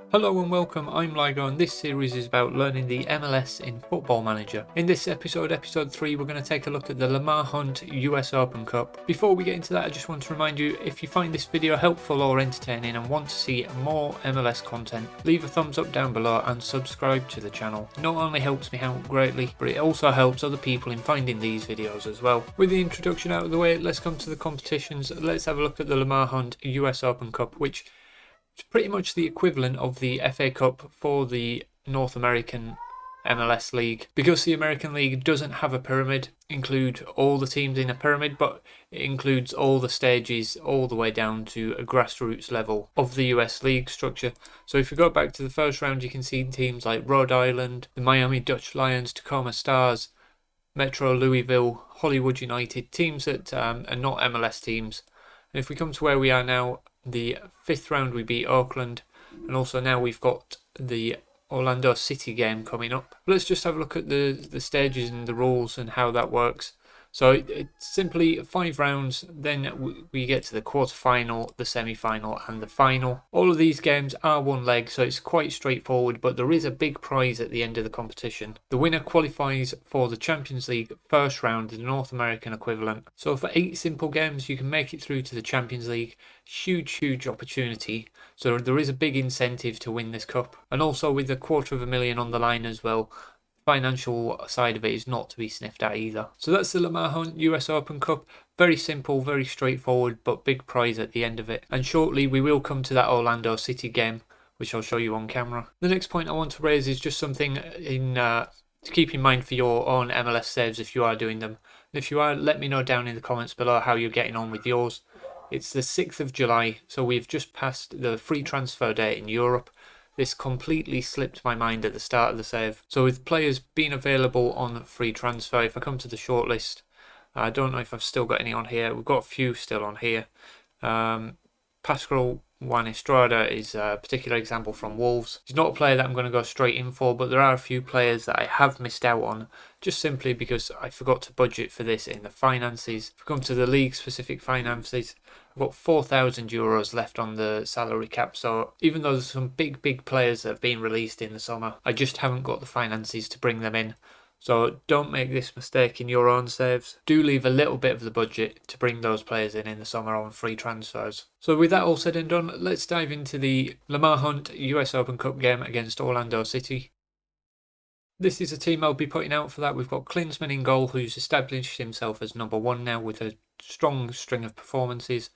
Hello and welcome, I'm Lygo and this series is about learning the MLS in Football Manager. In this episode, episode 3, we're going to take a look at the Lamar US Open Cup. Before we get into that, I just want to remind you, if you find this video helpful or entertaining and want to see more MLS content, leave a thumbs up down below and subscribe to the channel. It not only helps me out greatly, but it also helps other people in finding these videos as well. With the introduction out of the way, let's come to the competitions. Let's have a look at the Lamar US Open Cup, which it's pretty much the equivalent of the FA Cup for the North American MLS League. Because the American League doesn't have a pyramid, include all the teams in a pyramid, but it includes all the stages all the way down to a grassroots level of the US League structure. So if you go back to the first round, you can see teams like Rhode Island, the Miami Dutch Lions, Tacoma Stars, Metro Louisville, Hollywood United, teams that are not MLS teams. And if we come to where we are now, the 5th round we beat Oakland, and also now we've got the Orlando City game coming up. Let's just have a look at the stages and the rules and how that works. So it's simply 5 rounds, then we get to the quarter-final, the semi-final and the final. All of these games are one leg, so it's quite straightforward, but there is a big prize at the end of the competition. The winner qualifies for the Champions League first round, the North American equivalent. So for 8 simple games, you can make it through to the Champions League. Huge opportunity. So there is a big incentive to win this cup. And also with the $250,000 on the line as well, financial side of it is not to be sniffed at either. So that's the Lamar Hunt US Open Cup. Very simple, very straightforward, but big prize at the end of it. And shortly we will come to that Orlando City game, which I'll show you on camera. The next point I want to raise is just something to keep in mind for your own MLS saves if you are doing them. And if you are, let me know down in the comments below how you're getting on with yours. It's the 6th of July, so we've just passed the free transfer date in Europe. This completely slipped my mind at the start of the save. So with players being available on free transfer, if I come to the shortlist, I don't know if I've still got any on here. We've got a few still on here. Pascal Juan Estrada is a particular example from Wolves. He's not a player that I'm going to go straight in for, but there are a few players that I have missed out on just simply because I forgot to budget for this in the finances. If we come to the league specific finances, I've got €4,000 left on the salary cap, so even though there's some big players that have been released in the summer, I just haven't got the finances to bring them in. So don't make this mistake in your own saves. Do leave a little bit of the budget to bring those players in the summer on free transfers. So with that all said and done, let's dive into the Lamar Hunt US Open Cup game against Orlando City. This is a team I'll be putting out for that. We've got Klinsmann in goal, who's established himself as number 1 now with a strong string of performances.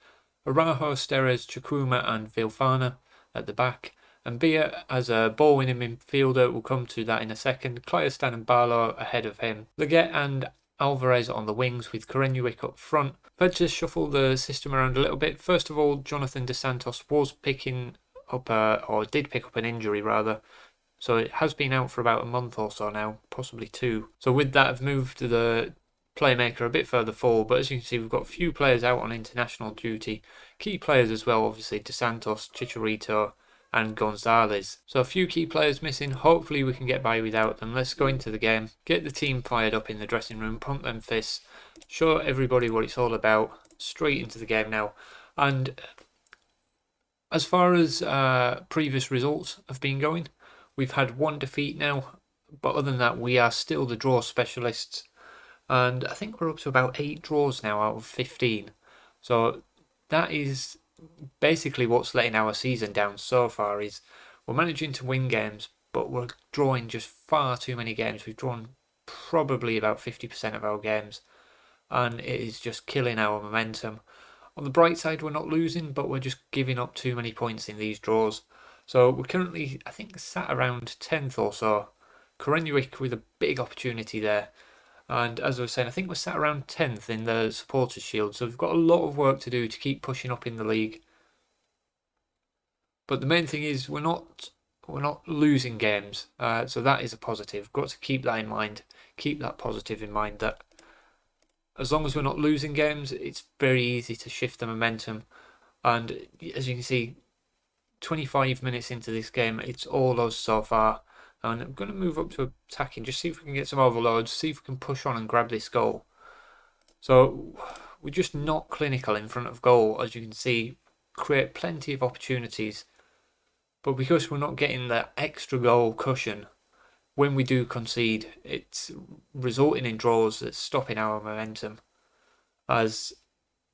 Araujo, Steres, Chukuma and Vilfana at the back. And Bia as a ball-winning midfielder, we'll come to that in a second. Clydesdale and Barlow ahead of him. Leggett and Alvarez on the wings with Korenuic up front. If I just shuffle the system around a little bit, first of all, Jonathan Dos Santos was picking up, or did pick up an injury rather. So it has been out for about a month or so now, possibly 2. So with that, I've moved the playmaker a bit further forward, but as you can see, we've got a few players out on international duty. Key players as well, obviously, Dos Santos, Chicharito and Gonzalez. So a few key players missing. Hopefully we can get by without them. Let's go into the game, get the team fired up in the dressing room, pump them fists, show everybody what it's all about. Straight into the game now. And as far as previous results have been going, we've had 1 defeat now, but other than that we are still the draw specialists, and I think we're up to about 8 draws now out of 15. So that is basically what's letting our season down so far. Is we're managing to win games, but we're drawing just far too many games. We've drawn probably about 50% of our games, and it is just killing our momentum. On the bright side, we're not losing, but we're just giving up too many points in these draws. So we're currently, I think, sat around 10th or so. Korenuic with a big opportunity there. And as I was saying, I think we're sat around 10th in the Supporters' Shield. So we've got a lot of work to do to keep pushing up in the league. But the main thing is we're not losing games. So that is a positive. Got to keep that in mind. Keep that positive in mind, that as long as we're not losing games, it's very easy to shift the momentum. And as you can see, 25 minutes into this game, it's all us so far. And I'm going to move up to attacking, just see if we can get some overloads, see if we can push on and grab this goal. So we're just not clinical in front of goal, as you can see. Create plenty of opportunities, But because we're not getting that extra goal cushion, when we do concede, it's resulting in draws that's stopping our momentum. As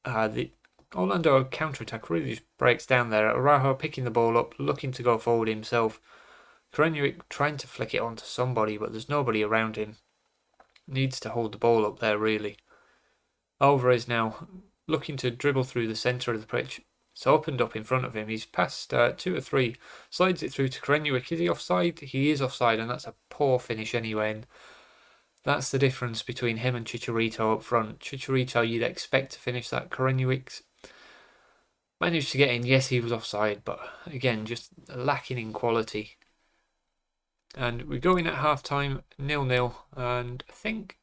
the Orlando counter-attack really just breaks down there. Araujo picking the ball up, looking to go forward himself. Korenuik trying to flick it onto somebody, but there's nobody around him. Needs to hold the ball up there, really. Alvarez now looking to dribble through the centre of the pitch. It's opened up in front of him. He's passed 2 or 3. Slides it through to Korenuik. Is he offside? He is offside, and that's a poor finish anyway. And that's the difference between him and Chicharito up front. Chicharito, you'd expect to finish that. Korenuik managed to get in. Yes, he was offside, but again, just lacking in quality. And we go in at half-time, 0-0. And I think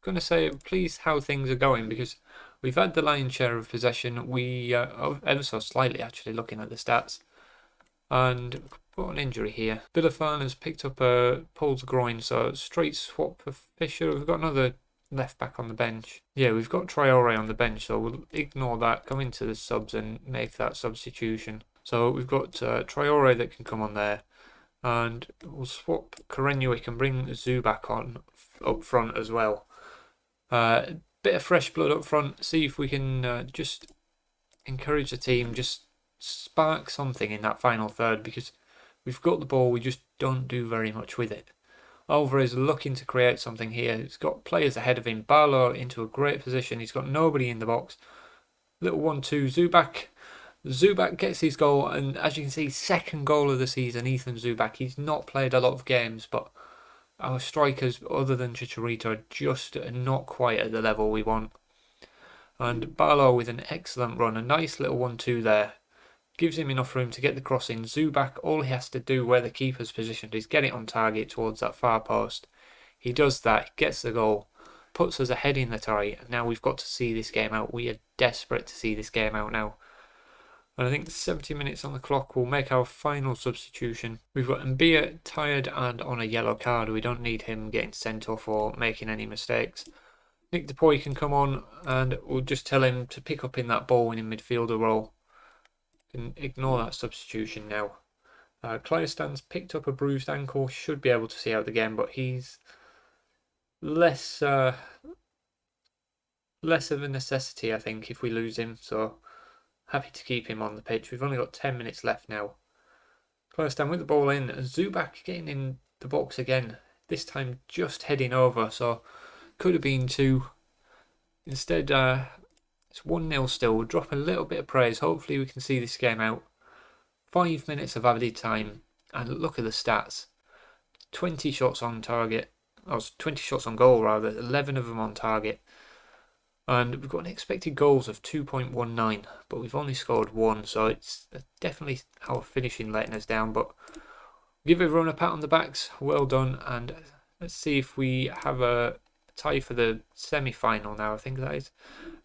I'm going to say pleased how things are going, because we've had the lion's share of possession. We ever so slightly, actually, looking at the stats. And we've got an injury here. Villafan has picked up a pulled groin, so straight swap for Fisher. We've got another left back on the bench. Yeah, we've got Traore on the bench, so we'll ignore that, come into the subs and make that substitution. So we've got Traore that can come on there. And we'll swap Korenuik and bring Zubac on up front as well. Bit of fresh blood up front. See if we can just encourage the team, just spark something in that final third, because we've got the ball, we just don't do very much with it. Alvarez looking to create something here. He's got players ahead of him. Barlow into a great position. He's got nobody in the box. Little 1-2. Zubac gets his goal, and as you can see, second goal of the season, Ethan Zubac. He's not played a lot of games, but our strikers, other than Chicharito, are just not quite at the level we want. And Barlow with an excellent run, a nice little 1-2 there. Gives him enough room to get the cross in. Zubac, all he has to do where the keeper's positioned is get it on target towards that far post. He does that, gets the goal, puts us ahead in the tie, and now we've got to see this game out. We are desperate to see this game out now. And I think 70 minutes on the clock will make our final substitution. We've got Mbia tired and on a yellow card. We don't need him getting sent off or making any mistakes. Nick DePoy can come on, and we'll just tell him to pick up in that ball-winning midfielder role. Can ignore that substitution now. Kleistan's picked up a bruised ankle. Should be able to see out the game, but he's less of a necessity, I think, if we lose him. So happy to keep him on the pitch. We've only got 10 minutes left now. Kleistan with the ball in. Zubac getting in the box again. This time just heading over. So could have been 2. Instead, it's 1-0 still. We'll drop a little bit of praise. Hopefully we can see this game out. 5 minutes of added time. And look at the stats. 20 shots on target. Oh, 20 shots on goal rather. 11 of them on target. And we've got an expected goals of 2.19. But we've only scored 1. So it's definitely our finishing letting us down. But give everyone a pat on the backs. Well done. And let's see if we have a tie for the semi-final now. I think that is.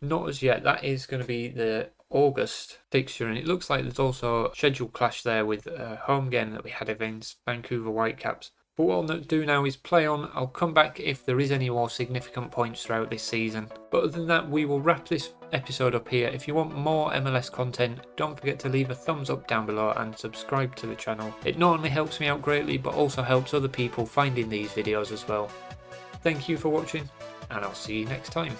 Not as yet. That is going to be the August fixture, and it looks like there's also a scheduled clash there with a home game that we had against Vancouver Whitecaps. But what I'll do now is play on. I'll come back if there is any more significant points throughout this season. But other than that, we will wrap this episode up here. If you want more MLS content, don't forget to leave a thumbs up down below and subscribe to the channel. It not only helps me out greatly, but also helps other people finding these videos as well. Thank you for watching, and I'll see you next time.